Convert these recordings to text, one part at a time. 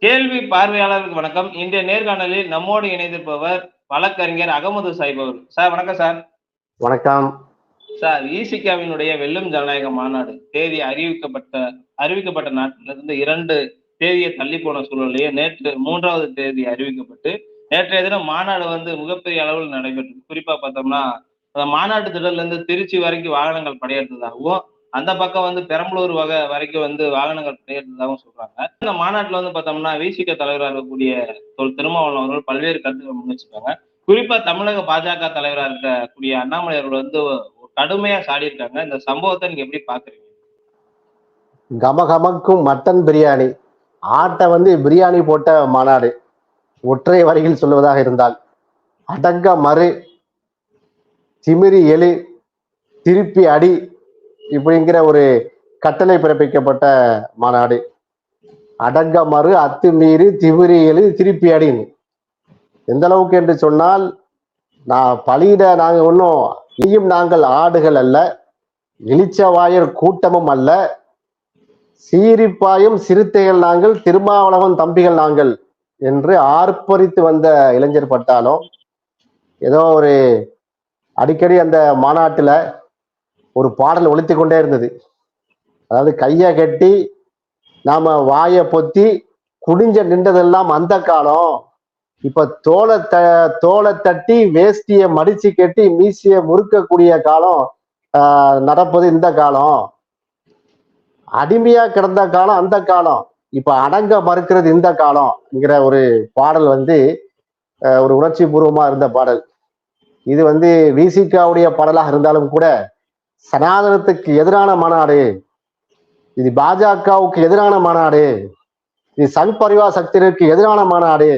கேள்வி பார்வையாளருக்கு வணக்கம். இன்றைய நேர்காணலில் நம்மோடு இணைந்திருப்பவர் வழக்கறிஞர் அகமது சாஹிப் அவர். சார் வணக்கம் சார். வணக்கம் சார். ஈசிகாவினுடைய வெல்லும் ஜனநாயக மாநாடு தேதி அறிவிக்கப்பட்ட நாட்டிலிருந்து 2 தேதியை தள்ளி போன சூழலையே நேற்று 3வது தேதி அறிவிக்கப்பட்டு நேற்றைய தினம் மாநாடு மிகப்பெரிய அளவில் நடைபெற்றது. குறிப்பா பார்த்தோம்னா அந்த மாநாட்டு திடல்ல இருந்து திருச்சி வரைக்கும் வாகனங்கள் படையெடுத்ததாகவும் அந்த பக்கம் பெரம்பலூர் வரைக்கும் வாகனங்கள் படையெடுத்ததாகவும் சொல்றாங்க. இந்த மாநாட்டுல பார்த்தோம்னா விசிக தலைவராக இருக்கக்கூடிய திருமாவளவன் அவர்கள் பல்வேறு கருத்துக்கள் முன்வச்சிருக்காங்க. குறிப்பா தமிழக பாஜக தலைவராக இருக்கக்கூடிய அண்ணாமலை அவர்கள் கடுமையா சாடி இருக்காங்க. இந்த சம்பவத்தை நீங்க எப்படி பாக்குறீங்க? கமகமக்கும் மட்டன் பிரியாணி ஆட்டை பிரியாணி போட்ட மாநாடு. ஒற்றை வரியில் சொல்லுவதாக இருந்தால் அடங்க மறு, திமிரி எழு, திருப்பி அடி இப்படிங்கிற ஒரு கட்டளை பிறப்பிக்கப்பட்ட மாநாடு. அடங்க மறு, அத்துமீறி, திமிரி எழு, திருப்பி அடின்னு. எந்த அளவுக்கு என்று சொன்னால், நாங்க ஒன்றும் இனியும் நாங்கள் ஆடுகள் அல்ல, இளிச்சவாயர் கூட்டமும் அல்ல, சீரிப்பாயும் சிறுத்தைகள் நாங்கள், திருமாவளவன் தம்பிகள் நாங்கள் என்று ஆர்ப்பரித்து வந்த இளைஞர் பட்டாலும் ஏதோ ஒரு அடிக்கடி அந்த மாநாட்டுல ஒரு பாடல் ஒலித்து கொண்டே இருந்தது. அதாவது கையை கட்டி நாம வாயை பொத்தி குடிஞ்ச நின்றதெல்லாம் அந்த காலம், இப்ப தோலை தட்டி வேஷ்டிய மடிச்சு கட்டி மீசிய முறுக்கக்கூடிய காலம் நடப்பது இந்த காலம். அடிமையா கிடந்த காலம் அந்த காலம், இப்ப அடங்க மறுக்கிறது இந்த காலம்ங்கிற ஒரு பாடல் ஒரு உணர்ச்சி பூர்வமா இருந்த பாடல். இது விசிகாவுடைய பாடலாக இருந்தாலும் கூட சனாதனத்துக்கு எதிரான மாநாடு, இது பாஜகவுக்கு எதிரான மாநாடு, இது சங் பரிவார் சக்திகளுக்கு எதிரான மாநாடு,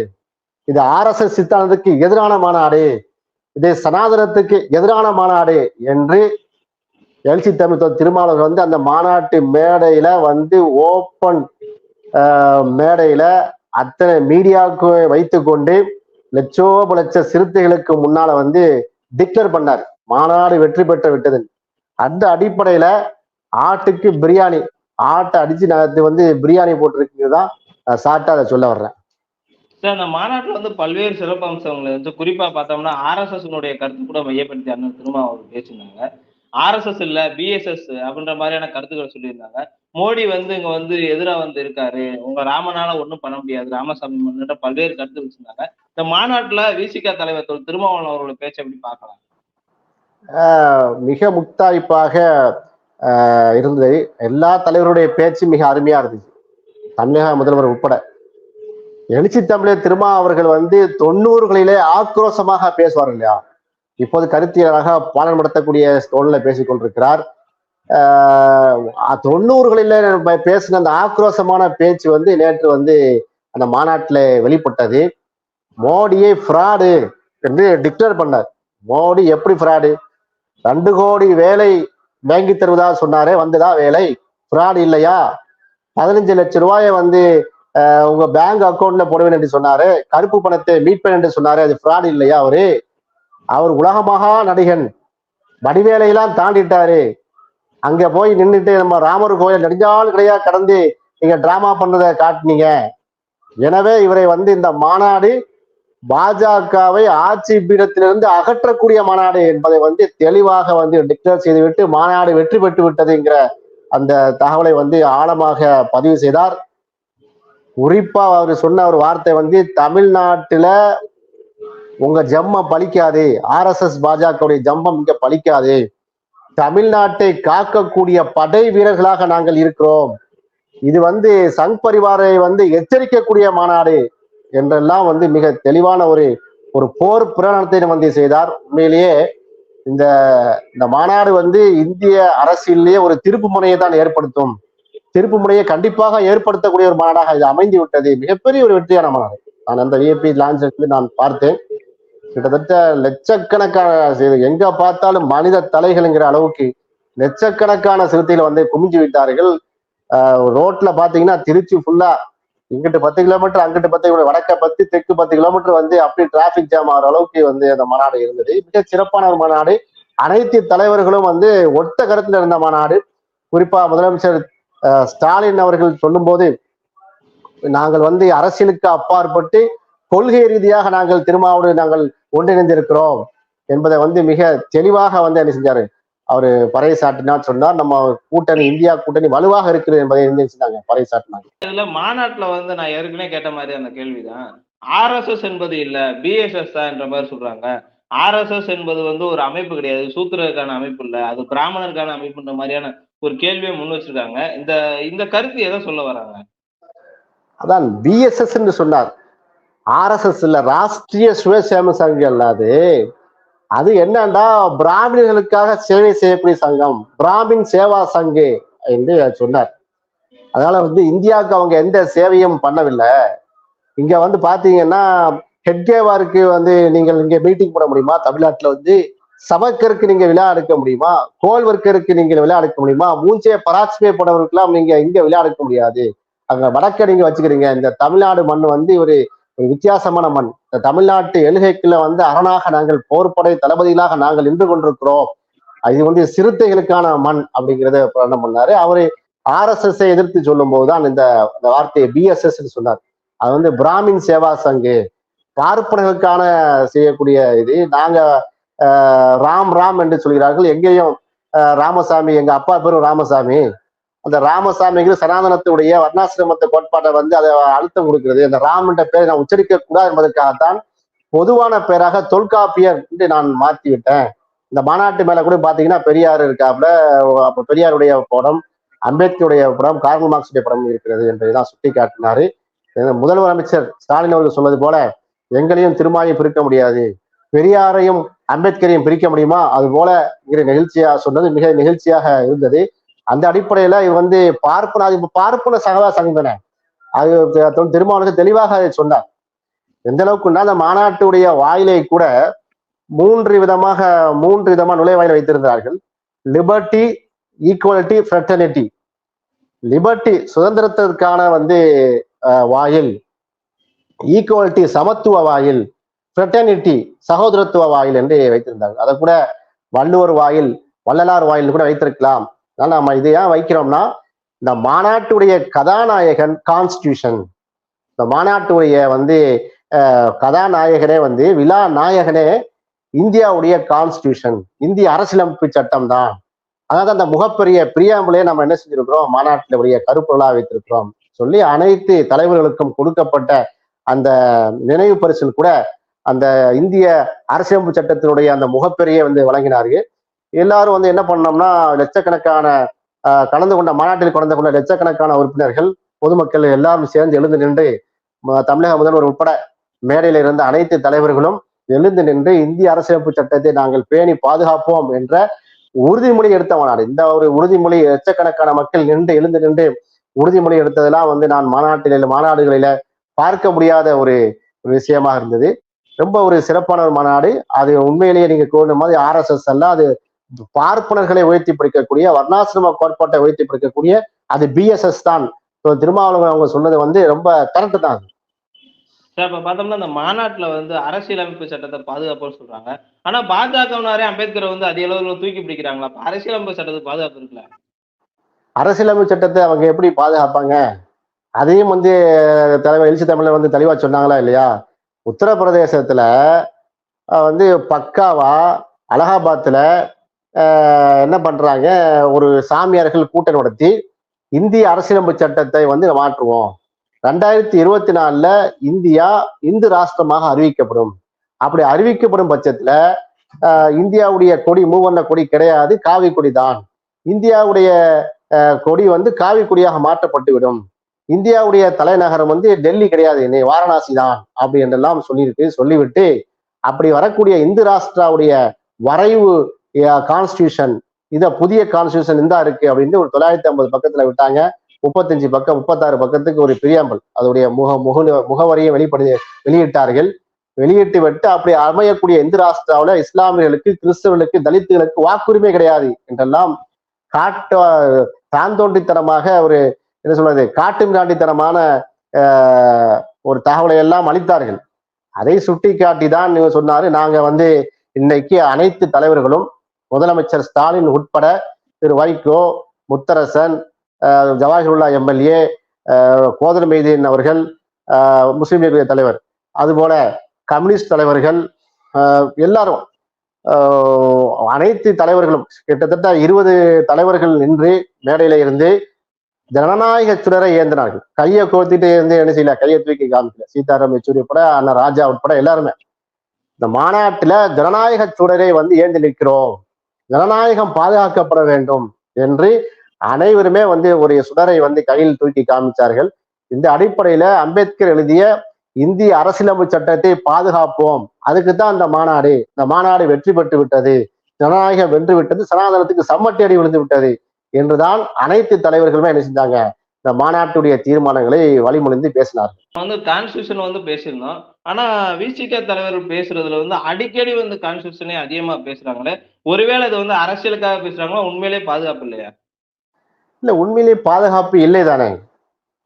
இது RSS சித்தாந்தத்துக்கு எதிரான மாநாடு, இது சனாதனத்துக்கு எதிரான மாநாடு என்று எழுச்சி தமிழ் திருமாவளவன் அந்த மாநாட்டு மேடையில ஓப்பன் மேடையில அத்தனை மீடியாவுக்கு வைத்து கொண்டு லட்ச சிறுத்தைகளுக்கு முன்னால டிக்ளேர் பண்ணார் மாநாடு வெற்றி பெற்று விட்டது. அந்த அடிப்படையில ஆட்டுக்கு பிரியாணி, ஆட்டை அடிச்சு பிரியாணி போட்டிருக்குதான் சாட்டா அதை சொல்ல வர்றேன். சார், அந்த மாநாட்டுல பல்வேறு சிறப்பு அம்சங்களை குறிப்பா பார்த்தோம்னா RSS கருத்து கூட மையப்படுத்தி அண்ணன் திருமாவளவன் பேசினாங்க. RSS இல்ல BSS அப்படின்ற மாதிரியான கருத்துக்களை சொல்லியிருந்தாங்க. மோடி இங்க எதிரா இருக்காரு, உங்க ராமனால ஒண்ணும் பண்ண முடியாது, ராமசாமி மன்னிட்ட பல்வேறு கருத்து வச்சிருந்தாங்க. இந்த மாநாட்டுல விசிக தலைவர் திருமாவளவன் அவர்களோட பேச்சை எப்படி பார்க்கலாம்? மிக முக்தாய்ப்பாக இருந்தது. எல்லா தலைவருடைய பேச்சு மிக அருமையா இருந்துச்சு, தமிழக முதல்வர் உட்பட. எழுச்சி தமிழர் திருமா அவர்கள் 90களிலே ஆக்ரோஷமாக பேசுவார் இல்லையா, இப்போது கருத்தியலாக பாடம் நடத்தக்கூடிய தோழல பேசிக் கொண்டிருக்கிறார். 90களில பேசின அந்த ஆக்ரோஷமான பேச்சு நேற்று அந்த மாநாட்டில் வெளிப்பட்டது. மோடியை ஃப்ராடு என்று டிக்ளேர் பண்ணார். மோடி எப்படி ஃப்ராடு? 2 கோடி வேலை வாங்கி தருவதா சொன்னாரே, வந்துதா வேலை? ஃப்ராடு இல்லையா? 15 லட்சம் ரூபாயை உங்க பேங்க் அக்கௌண்ட்ல போடுவேன் என்று சொன்னாரு, கருப்பு பணத்தை மீட்பேன் என்று சொன்னாரு, அது ஃப்ராடு இல்லையா? அவர் உலகமகா நடிகன், வடிவேலையெல்லாம் தாண்டிட்டாரு. அங்க போய் நின்றுட்டு நம்ம ராமர் கோயில் நெடுஞ்சால் கிடையா கடந்து நீங்க டிராமா பண்றதை காட்டினீங்க. எனவே இவரை இந்த மாநாடு பாஜகவை ஆட்சி பீடத்திலிருந்து அகற்றக்கூடிய மாநாடு என்பதை தெளிவாக டிக்ளேர் செய்துவிட்டு மாநாடு வெற்றி பெற்று விட்டதுங்கிற அந்த தகவலை ஆழமாக பதிவு செய்தார். குறிப்பா அவர் சொன்ன ஒரு வார்த்தை தமிழ்நாட்டுல உங்க ஜம்மம் பலிக்காது, RSS பாஜகவுடைய ஜம்பம் இங்க பலிக்காது, தமிழ்நாட்டை காக்கக்கூடிய படை வீரர்களாக நாங்கள் இருக்கிறோம், இது சங் பரிவாரை எச்சரிக்கக்கூடிய மாநாடு என்றெல்லாம் மிக தெளிவான ஒரு போர் பிரகடனத்தை செய்தார். உண்மையிலேயே இந்த மாநாடு இந்திய அரசியலிலேயே ஒரு திருப்பு முனையை தான் ஏற்படுத்தும், திருப்பு முனையை கண்டிப்பாக ஏற்படுத்தக்கூடிய ஒரு மாநாடாக இது அமைந்து விட்டது. மிகப்பெரிய ஒரு வெற்றியான மாநாடு. நான் அந்த VIP லான்ச் நான் பார்த்தேன். கிட்டத்தட்ட லட்சக்கணக்கான, எங்க பார்த்தாலும் மனித தலைகள்ங்கிற அளவுக்கு லட்சக்கணக்கான சிறுத்தைகள் குமிஞ்சு விட்டார்கள். ரோட்ல பாத்தீங்கன்னா திருச்சி ஃபுல்லா இங்கிட்டு 10 கிலோமீட்டர், அங்கிட்டு 10 கிலோமீட்டர், வடக்க 10 தெற்கு 10 கிலோமீட்டர் அப்படி டிராபிக் ஜாம் ஆகிற அளவுக்கு அந்த மாநாடு இருந்தது. மிக சிறப்பான ஒரு மாநாடு. அனைத்து தலைவர்களும் ஒத்த கருத்துல இருந்த மாநாடு. குறிப்பா முதலமைச்சர் ஸ்டாலின் அவர்கள் சொல்லும் போது நாங்கள் வந்து அரசியலுக்கு அப்பாற்பட்டு கொள்கை ரீதியாக நாங்கள் திருமாவோடு நாங்கள் ஒன்றிணைந்திருக்கிறோம் என்பதை வந்து மிக தெளிவாக வந்து என்ன செஞ்சாரு அவரு பறைசாட்டினார் சொன்னார். நம்ம கூட்டணி இந்தியா கூட்டணி வலுவாக இருக்குது என்பதை என்ன செஞ்சாங்க பறைசாட்டினாங்க. இதுல மாநாட்டுல வந்து நான் ஏற்கனவே கேட்ட மாதிரி அந்த கேள்விதான். ஆர்எஸ்எஸ் என்பது இல்ல பிஎஸ்எஸ் தான் என்ற மாதிரி சொல்றாங்க. ஆர்எஸ்எஸ் என்பது வந்து ஒரு அமைப்பு கிடையாது, சூத்திரருக்கான அமைப்பு இல்ல, அது பிராமணருக்கான அமைப்புன்ற மாதிரியான ஒரு கேள்வியை முன் வச்சிருக்காங்க. இந்த இந்த கருத்து எதை சொல்ல வராங்க? அதான் பிஎஸ்எஸ் என்று சொன்னார். ஆர்எஸ்எஸ் இல்ல, ராஷ்டிரிய சுயசேம சங்கம் அல்லாது அது என்னன்னா பிராமணர்களுக்காக சேவை செய்யக்கூடிய சங்கம், பிராமின் சேவா சங்கு என்று சொன்னார். அதனால வந்து இந்தியாவுக்கு அவங்க எந்த சேவையும் பண்ணவில்லை. இங்க வந்து பாத்தீங்கன்னா ஹெட்கேவாருக்கு வந்து நீங்கள் இங்க மீட்டிங் போட முடியுமா? தமிழ்நாட்டுல வந்து சபக்கருக்கு நீங்க விழா எடுக்க முடியுமா? கோல்வர்க்கருக்கு நீங்க விழா எடுக்க முடியுமா? மூஞ்சே பராட்சிமே போனவருக்கெல்லாம் நீங்க இங்க விழா எடுக்க முடியாது. அங்க வடக்க நீங்க வச்சுக்கிறீங்க. இந்த தமிழ்நாடு மண் வந்து ஒரு வித்தியாசமான மண். இந்த தமிழ்நாட்டு எழுகைக்குள்ள வந்து அரணாக நாங்கள் போர்ப்படை தளபதிகளாக நாங்கள் நின்று கொண்டிருக்கிறோம். இது வந்து சிறுத்தைகளுக்கான மண் அப்படிங்கிறத என்ன பண்ணாரு அவரு. ஆர்எஸ்எஸ் எதிர்த்து சொல்லும் போதுதான் இந்த வார்த்தையை பிஎஸ்எஸ் சொன்னார். அது வந்து பிராமின் சேவா சங்கு, பார்ப்பனர்களுக்கான செய்யக்கூடிய இது. நாங்க ராம் ராம் என்று சொல்கிறார்கள். எங்கேயும் ராமசாமி, எங்க அப்பா பேரும் ராமசாமி. அந்த ராமசாமிங்கிற சனாதனத்துடைய வர்ணாசிரமத்தை கோட்பாட்டை வந்து அதை அழுத்தம் கொடுக்கிறது. அந்த ராம் என்ற பேரை நான் உச்சரிக்க கூடாது என்பதற்காகத்தான் பொதுவான பேராக தொல்காப்பியர் என்று நான் மாற்றி விட்டேன். இந்த மாநாட்டு மேல கூட பாத்தீங்கன்னா பெரியார் இருக்காப்புல, அப்ப பெரியாருடைய படம், அம்பேத்கருடைய படம், கார்ல் மார்க்ஸுடைய படம் இருக்கிறது என்பதைதான் சுட்டி காட்டினாரு. முதல்வர் அமைச்சர் ஸ்டாலின் அவர்கள் சொன்னது போல எங்களையும் திருமாவையும் பிரிக்க முடியாது, பெரியாரையும் அம்பேத்கரையும் பிரிக்க முடியுமா, அது போல நிகழ்ச்சியா சொன்னது மிக நிகழ்ச்சியாக இருந்தது. அந்த அடிப்படையில இது வந்து பார்ப்பன சகவா சங்கன அது திருமாவளவன் தெளிவாக அதை சொன்னார். எந்த அளவுக்குன்னா அந்த மாநாட்டுடைய வாயிலை கூட மூன்று விதமா நுழைவாயில் வைத்திருந்தார்கள். Liberty, equality, fraternity. லிபர்ட்டி சுதந்திரத்திற்கான வந்து வாயில், ஈக்குவலிட்டி சமத்துவ வாயில், ஃப்ரெட்டர்னிட்டி சகோதரத்துவ வாயில் என்று வைத்திருந்தார்கள். அதை கூட வள்ளுவர் வாயில், வள்ளலார் வாயில் கூட வைத்திருக்கலாம். அதனால நம்ம இதை ஏன் வைக்கிறோம்னா, இந்த மாநாட்டுடைய கதாநாயகன் கான்ஸ்டியூஷன். இந்த மாநாட்டுடைய வந்து கதாநாயகனே வந்து விழா நாயகனே இந்தியாவுடைய கான்ஸ்டியூஷன், இந்திய அரசியலமைப்பு சட்டம் தான். அதாவது அந்த முகப்பெரிய பிரியாம்பலே நம்ம என்ன செஞ்சிருக்கிறோம், மாநாட்டில் உடைய கருப்பொருளா வைத்திருக்கிறோம் சொல்லி அனைத்து தலைவர்களுக்கும் கொடுக்கப்பட்ட அந்த நினைவு பரிசில் கூட அந்த இந்திய அரசியலமைப்பு சட்டத்தினுடைய அந்த முகப்பெரிய வந்து வழங்கினார்கள். எல்லாரும் வந்து என்ன பண்ணோம்னா, லட்சக்கணக்கான கலந்து கொண்ட மாநாட்டில் கலந்து கொண்ட லட்சக்கணக்கான உறுப்பினர்கள், பொதுமக்கள் எல்லாரும் சேர்ந்து எழுந்து நின்று, தமிழக முதல்வர் உட்பட மேடையில இருந்த அனைத்து தலைவர்களும் எழுந்து நின்று இந்திய அரசியலமைப்பு சட்டத்தை நாங்கள் பேணி பாதுகாப்போம் என்ற உறுதிமொழி எடுத்த மாநாடு. இந்த ஒரு உறுதிமொழி லட்சக்கணக்கான மக்கள் எழுந்து நின்று உறுதிமொழி எடுத்ததெல்லாம் வந்து நான் மாநாடுகளில பார்க்க முடியாத ஒரு விஷயமாக இருந்தது. ரொம்ப ஒரு சிறப்பான ஒரு மாநாடு. அது உண்மையிலேயே நீங்க கூறின மாதிரி ஆர்எஸ்எஸ் அல்ல, அது பார்ப்பனர்களை உயர்த்தி பிடிக்கக்கூடிய, வர்ணாசிரம கோட்பாட்டை உயர்த்தி பிடிக்கக்கூடிய அது பிஎஸ்எஸ் தான். திருமாவளவன் அவங்க சொன்னது வந்து ரொம்ப கரெக்ட் தான். இப்ப பார்த்தோம்னா இந்த மாநாட்டுல வந்து அரசியலமைப்பு சட்டத்தை பாதுகாப்புன்னு சொல்றாங்க. ஆனா பாஜகவினரே அம்பேத்கரை வந்து அதிக அளவுல தூக்கி பிடிக்கிறாங்களா? அரசியலமைப்பு சட்டத்துக்கு பாதுகாப்பு இருக்குல்ல? அரசியலமைப்பு சட்டத்தை அவங்க எப்படி பாதுகாப்பாங்க? அதையும் வந்து தலைவர் எழுச்சி தமிழர் வந்து தெளிவா சொன்னாங்களா இல்லையா? உத்தரப்பிரதேசத்துல வந்து பக்காவா அலகாபாத்ல என்ன பண்றாங்க, ஒரு சாமியார்கள் கூட்டம் நடத்தி இந்திய அரசியலமைப்பு சட்டத்தை வந்து மாற்றுவோம், 2024 இந்தியா இந்து ராஷ்டிரமாக அறிவிக்கப்படும். அப்படி அறிவிக்கப்படும் பட்சத்துல இந்தியாவுடைய கொடி மூவண்ண கொடி கிடையாது, காவி கொடி தான். இந்தியாவுடைய கொடி வந்து காவி கொடியாக மாற்றப்பட்டுவிடும். இந்தியாவுடைய தலைநகரம் வந்து டெல்லி கிடையாது, வாரணாசி தான் அப்படி என்றெல்லாம் சொல்லிவிட்டு அப்படி வரக்கூடிய இந்து ராஷ்டிராவுடைய வரைவு கான்ஸ்டியூஷன், இத புதிய கான்ஸ்டியூஷன் இந்தா இருக்கு அப்படின்னு ஒரு 950 பக்கத்துல விட்டாங்க. 35 பக்கம் 36 பக்கத்துக்கு ஒரு பிரியாம்பல் அதோடைய முகவரியை வெளியிட்டார்கள். வெளியிட்டு விட்டு அப்படி அமையக்கூடிய இந்து ராஷ்டிராவில இஸ்லாமியர்களுக்கு, கிறிஸ்தவர்களுக்கு, தலித்துகளுக்கு வாக்குரிமை கிடையாது என்றெல்லாம் தாந்தோண்டித்தனமாக ஒரு என்ன சொல்றது, காட்டு மிராண்டித்தனமான ஒரு தகவலை எல்லாம் அளித்தார்கள். அதை சுட்டி காட்டி தான் சொன்னாரு, நாங்க வந்து இன்னைக்கு அனைத்து தலைவர்களும், முதலமைச்சர் ஸ்டாலின் உட்பட திரு வைகோ, முத்தரசன், ஜவாஹிருல்லா எம்எல்ஏ, கோதர் மெய்தீன் அவர்கள், முஸ்லீம் லீக் தலைவர், அதுபோல கம்யூனிஸ்ட் தலைவர்கள், எல்லாரும், அனைத்து தலைவர்களும் கிட்டத்தட்ட 20 தலைவர்கள் நின்று மேடையில இருந்து ஜனநாயக சுடரை ஏந்தினார்கள். கையை கோர்த்திட்டு இருந்து என்ன செய்யல, கையை தூக்கி காமிக்கல. சீதாராம் யெச்சூரி உட்பட, அண்ணன் ராஜா உட்பட எல்லாருமே இந்த மாநாட்டுல ஜனநாயக சுடரை வந்து ஏந்தி நிற்கிறோம், ஜனநாயகம் பாதுகாக்கப்பட வேண்டும் என்று அனைவருமே வந்து ஒரு சுடரை வந்து கையில் தூக்கி காமிச்சார்கள். இந்த அடிப்படையில அம்பேத்கர் எழுதிய இந்திய அரசியலமைப்பு சட்டத்தை பாதுகாப்போம், அதுக்குத்தான் இந்த மாநாடு வெற்றி பெற்று விட்டது, ஜனநாயகம் வென்று விட்டது, சனாதனத்துக்கு சம்மட்டி அடி விழுந்து விட்டது என்றுதான் அனைத்து தலைவர்களுமே என்ன செஞ்சாங்க, இந்த மாநாட்டுடைய தீர்மானங்களை வழிமொழிந்து பேசினார். வந்து கான்ஸ்டியூஷன் வந்து பேசியிருந்தோம். ஆனா விசிக தலைவர்கள் பேசுறதுல வந்து அடிக்கடி வந்து கான்ஸ்டியூஷனே அதிகமா பேசுறாங்களே, ஒருவேளை இது வந்து அரசியலுக்காக பேசுறாங்களா, உண்மையிலே பாதுகாப்பு இல்லையா? இல்ல, உண்மையிலேயே பாதுகாப்பு இல்லை தானே.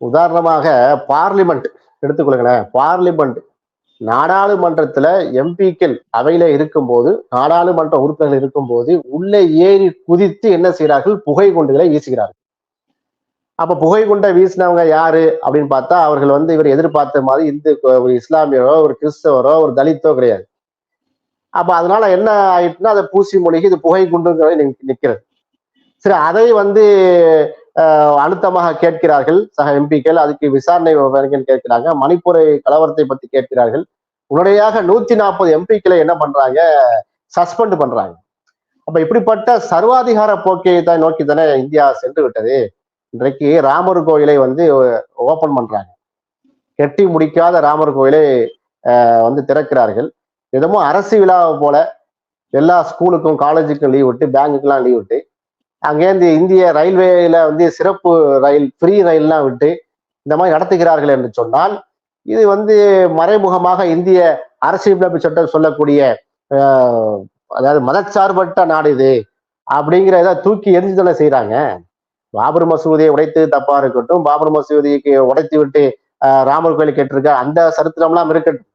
உதாரணமாக பார்லிமெண்ட் எடுத்துக்கொள்ளுங்களேன். பார்லிமெண்ட், நாடாளுமன்றத்துல எம்பிக்கள் அவையில இருக்கும்போது, நாடாளுமன்ற உறுப்பினர்கள் இருக்கும்போது உள்ளே ஏறி குதித்து என்ன செய்கிறார்கள், புகை குண்டுகளை வீசுகிறார்கள். அப்ப புகை குண்டை வீசினவங்க யாரு அப்படின்னு பார்த்தா, அவர்கள் வந்து இவர் எதிர்பார்த்த மாதிரி ஒரு இஸ்லாமியரோ, ஒரு கிறிஸ்தவரோ, ஒரு தலித்தோ கிடையாது. அப்ப அதனால என்ன ஆயிட்டுன்னா, அதை பூசி மொழிகி இது புகை குண்டுங்கிறது நிற்கிறது. சரி, அதை வந்து அழுத்தமாக கேட்கிறார்கள் சக எம்பிக்கள். அதுக்கு விசாரணை கேட்கிறாங்க. மணிப்பூரை கலவரத்தை பத்தி கேட்கிறார்கள். உடனடியாக 140 எம்பிக்களை என்ன பண்றாங்க, சஸ்பெண்ட் பண்றாங்க. அப்ப இப்படிப்பட்ட சர்வாதிகார போக்கை தான் நோக்கி தானே இந்தியா சென்று விட்டது. இன்றைக்கு ராமர் கோயிலை வந்து ஓபன் பண்றாங்க. கெட்டி முடிக்காத ராமர் கோயிலை வந்து திறக்கிறார்கள். எதுமோ அரசு விழாவை போல எல்லா ஸ்கூலுக்கும் காலேஜுக்கும் லீவ் விட்டு, பேங்குக்கெல்லாம் லீவ் விட்டு, அங்கேருந்து இந்திய ரயில்வேல வந்து சிறப்பு ரயில், ஃப்ரீ ரயில்லாம் விட்டு இந்த மாதிரி நடத்துகிறார்கள் என்று சொன்னால், இது வந்து மறைமுகமாக இந்திய அரசியலமைப்பு சட்டம் சொல்லக்கூடிய அதாவது மதச்சார்பற்ற நாடு இது அப்படிங்கிறத தூக்கி எரிஞ்சுதானே செய்யறாங்க. பாபர் மசூதியை உடைத்து தப்பா இருக்கட்டும், பாபர் மசூதிக்கு உடைத்து விட்டு ராமர் கோயிலை கேட்டிருக்க அந்த சரித்திரம்லாம் இருக்கட்டும்.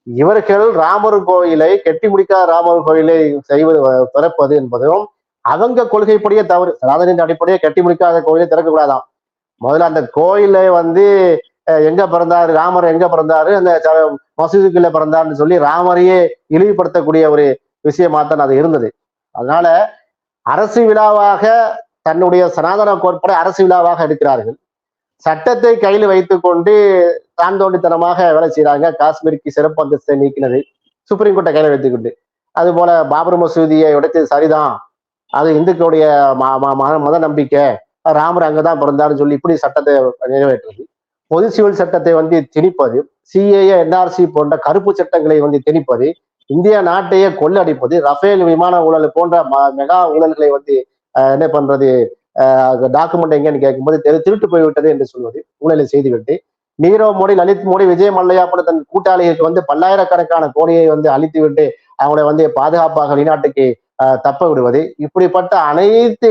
இவர்கள் ராமர் கோயிலை கெட்டி முடிக்காத ராமர் கோயிலை செய்வது, திறப்பது என்பதும் அவங்க கொள்கைப்படியே தவறு. சனாதனின் அடிப்படையே கட்டி முடிக்காத கோயிலை திறக்கக்கூடாதான். முதல்ல அந்த கோயிலை வந்து எங்க பிறந்தாரு, ராமர் எங்க பிறந்தாரு, அந்த மசூதிக்குள்ள பிறந்தாருன்னு சொல்லி ராமரையே இழிவுபடுத்தக்கூடிய ஒரு விஷயமாத்தான் அது இருந்தது. அதனால அரசு விழாவாக தன்னுடைய சனாதன கோட்பாடை அரசு விழாவாக எடுக்கிறார்கள். சட்டத்தை கையில் வைத்துக் கொண்டு தான் தோண்டித்தனமாக வேலை செய்யறாங்க. காஷ்மீருக்கு சிறப்பு அந்தஸ்தை நீக்கினது சுப்ரீம் கோர்ட்டை கையில வைத்துக்கொண்டு, அது போல பாபர் மசூதியை உடைத்தது சரிதான், அது இந்துக்களுடைய மத நம்பிக்கை, ராமர் அங்கதான் பிறந்தாருன்னு சொல்லி இப்படி சட்டத்தை நிறைவேற்றுறது. பொது சிவில் சட்டத்தை வந்து திணிப்பது, சிஏஏ, என்ஆர்சி போன்ற கருப்பு சட்டங்களை வந்து திணிப்பது, இந்திய நாட்டையே கொள்ளடிப்பது, ரஃபேல் விமான ஊழல் போன்ற மெகா ஊழல்களை வந்து என்ன பண்றது, டாக்குமெண்ட் எங்கன்னு கேட்கும்போது திருட்டு போய்விட்டது என்று சொல்வது, ஊழலை செய்துவிட்டு நீரவ் மோடி, லலித் மோடி, விஜய் மல்லையா போன்ற தன் கூட்டாளிகளுக்கு வந்து பல்லாயிரக்கணக்கான கோடியை வந்து அழித்து விட்டு அவங்களை வந்து பாதுகாப்பாக வெளிநாட்டுக்கு தப்ப விடுவது, இப்படிப்பட்ட அனைத்து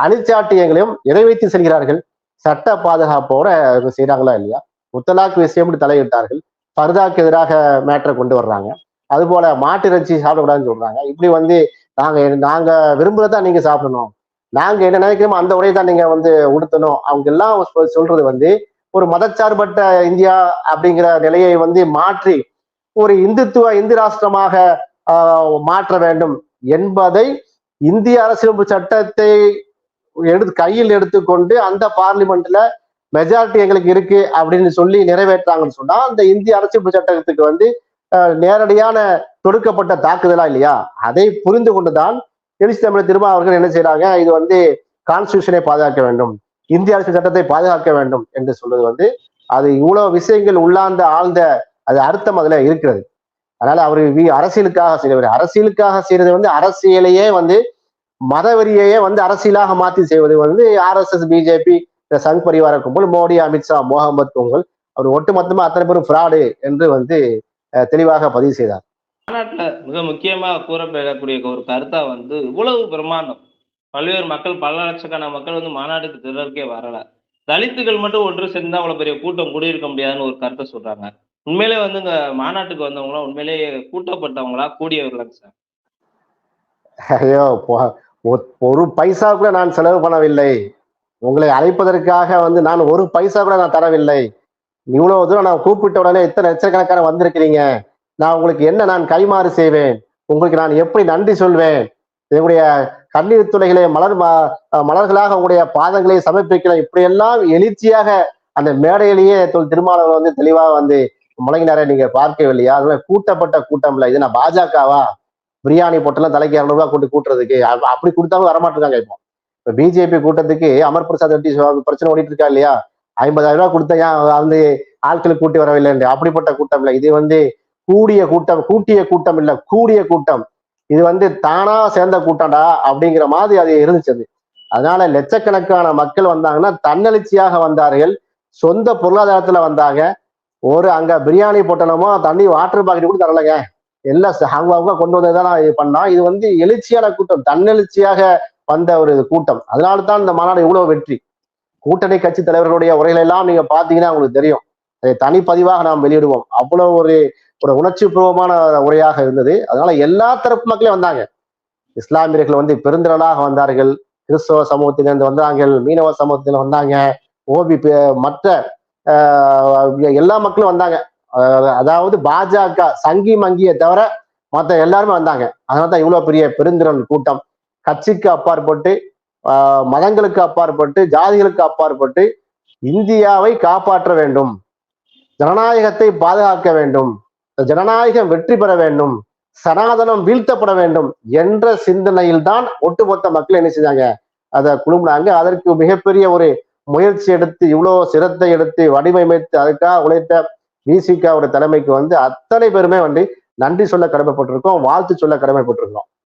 அழிச்சாட்டியங்களையும் நிறைவேற்றி செல்கிறார்கள். சட்ட பாதுகாப்போட செய்யறாங்களா இல்லையா? முத்தலாக் விஷயம் தலையிட்டார்கள். பர்தாக்கு எதிராக மேட்டரை கொண்டு வர்றாங்க. அது போல மாட்டு இறைச்சி சாப்பிடக்கூடாதுன்னு சொல்றாங்க. இப்படி வந்து நாங்க விரும்புறதா நீங்க சாப்பிடணும், நாங்க என்ன நினைக்கிறோமோ அந்த உரையை தான் நீங்க வந்து உடுத்தணும். அவங்க எல்லாம் சொல்றது வந்து ஒரு மதச்சார்பற்ற இந்தியா அப்படிங்கிற நிலையை வந்து மாற்றி ஒரு இந்து ராஷ்டிரமாக மாற்ற வேண்டும் என்பதை இந்திய அரசியலமைப்பு சட்டத்தை கையில் எடுத்துக்கொண்டு அந்த பார்லிமெண்ட்ல மெஜாரிட்டி எங்களுக்கு இருக்கு அப்படின்னு சொல்லி நிறைவேற்றாங்கன்னு சொன்னா அந்த இந்திய அரசியலமைப்பு சட்டத்துக்கு வந்து நேரடியான தொடுக்கப்பட்ட தாக்குதலா இல்லையா? அதை புரிந்து கொண்டுதான் எழுச்சி தமிழர் திரும்ப அவர்கள் என்ன செய்யறாங்க, இது வந்து கான்ஸ்டியூஷனை பாதுகாக்க வேண்டும், இந்திய அரசியல் சட்டத்தை பாதுகாக்க வேண்டும் என்று சொல்றது வந்து அது இவ்வளவு விஷயங்கள் உள்ளார்ந்த ஆழ்ந்த அது அர்த்தம் அதுல இருக்கிறது. அதனால அவரு அரசியலுக்காக செய்யறது, அரசியலுக்காக செய்யறது வந்து அரசியலையே வந்து மதவெறியையே வந்து அரசியலாக மாற்றி செய்வது வந்து RSS, பிஜேபி, இந்த சங் பரிவார கும்பல், மோடி, அமித்ஷா, முகமது பொங்கல், அவர் ஒட்டுமொத்தமா அத்தனை பேரும் ஃப்ராடு என்று வந்து தெளிவாக பதிவு செய்தார். மாநாட்டுல மிக முக்கியமா கூறப்படக்கூடிய ஒரு கருத்தா வந்து இவ்வளவு பிரம்மாண்டம், பல்வேறு மக்கள், பல லட்சக்கணக்கான மக்கள் வந்து மாநாட்டுக்கு திறக்கே வரல, தலித்துகள் மட்டும் ஒன்று சேர்ந்து அவ்வளவு பெரிய கூட்டம் கூடியிருக்க முடியாதுன்னு ஒரு கருத்தை சொல்றாங்க. உண்மையிலே வந்து இங்க மாநாட்டுக்கு வந்தவங்களா உண்மையிலேயே கூட்டப்பட்டவங்களா, கூடியவர்களாங்க சார்? ஐயோ, ஒரு பைசா கூட நான் செலவு பண்ணவில்லை. உங்களை அழைப்பதற்காக வந்து நான் ஒரு பைசா கூட நான் தரவில்லை. இவ்வளவு தூரம் நான் கூப்பிட்ட உடனே இத்தனை லட்சக்கணக்கான வந்திருக்கிறீங்க. நான் உங்களுக்கு என்ன நான் கைமாறு செய்வேன்? உங்களுக்கு நான் எப்படி நன்றி சொல்வேன்? என்னுடைய கண்ணீர் துளைகளை மலர்களாக உங்களுடைய பாதங்களை சமர்ப்பிக்கிறேன். இப்படியெல்லாம் எழுச்சியாக அந்த மேடையிலேயே திருமாவளவன் வந்து தெளிவாக வந்து முழங்கினாரை நீங்க பார்க்கவில்லையா? அதனால கூட்டப்பட்ட கூட்டம் இல்லை. இது நான் பாஜகவா? பிரியாணி போட்டெல்லாம் தலைக்கு 200 ரூபாய் கூட்டி கூட்டுறதுக்கு அப்படி கொடுத்தாலும் வரமாட்டிருக்காங்க. இப்போ பிஜேபி கூட்டத்துக்கு அமர் பிரசாத் ரெட்டி பிரச்சனை ஓடிட்டு இருக்கா இல்லையா? 50,000 ரூபாய் கொடுத்தா ஏன் வந்து ஆட்களுக்கு கூட்டி வரவில்லை என்று. அப்படிப்பட்ட கூட்டம் இல்லை. இது வந்து கூடிய கூட்டம், கூட்டிய கூட்டம் இல்ல, கூடிய கூட்டம். இது வந்து தானா சேர்ந்த கூட்டம்டா அப்படிங்கிற மாதிரி அது இருந்துச்சு. அதனால லட்சக்கணக்கான மக்கள் வந்தாங்கன்னா தன்னெழுச்சியாக வந்தார்கள். சொந்த பொருளாதாரத்துல வந்தாங்க. ஒரு அங்க பிரியாணி பொட்டணமோ தண்ணி வாட்டர் பாக்கெட் கூட தரலைங்க. எல்லாம் அவங்க கொண்டு வந்ததுதான் பண்ணா. இது வந்து எழுச்சியான கூட்டம், தன்னெழுச்சியாக வந்த ஒரு கூட்டம். அதனால்தான் இந்த மாநாடு இவ்வளவு வெற்றி. கூட்டணி கட்சி தலைவர்களுடைய உரைகளை எல்லாம் நீங்க பாத்தீங்கன்னா உங்களுக்கு தெரியும். அதை தனிப்பதிவாக நாம் வெளியிடுவோம். அவ்வளவு ஒரு ஒரு உணர்ச்சி பூர்வமான உரையாக இருந்தது. அதனால எல்லா தரப்பு மக்களே வந்தாங்க. இஸ்லாமியர்கள் வந்து பெருந்திரளாக வந்தார்கள். கிறிஸ்தவ சமூகத்திலிருந்து வந்தாங்க, மீனவ சமூகத்தில வந்தாங்க, ஓபி மற்ற எல்லா மக்களும் வந்தாங்க. அதாவது பாஜக சங்கி மங்கியை தவிர மற்ற எல்லாருமே வந்தாங்க. அதனாலதான் இவ்வளவு பெரிய பெருந்திரள் கூட்டம். கட்சிக்கு அப்பாற்பட்டு, மதங்களுக்கு அப்பாற்பட்டு, ஜாதிகளுக்கு அப்பாற்பட்டு இந்தியாவை காப்பாற்ற வேண்டும், ஜனநாயகத்தை பாதுகாக்க வேண்டும், ஜனநாயகம் வெற்றி பெற வேண்டும், சனாதனம் வீழ்த்தப்பட வேண்டும் என்ற சிந்தனையில் தான் ஒட்டுமொத்த மக்கள் என்ன செஞ்சாங்க, அதை குழுமினாங்க. அதற்கு மிகப்பெரிய ஒரு முயற்சி எடுத்து, இவ்வளவு சிரத்தை எடுத்து வடிவமைத்து அதுக்காக உழைத்த விசிகாவுடைய தலைமைக்கு வந்து அத்தனை பேருமே வந்து நன்றி சொல்ல கடமைப்பட்டிருக்கோம், வாழ்த்து சொல்ல கடமைப்பட்டிருக்கோம்.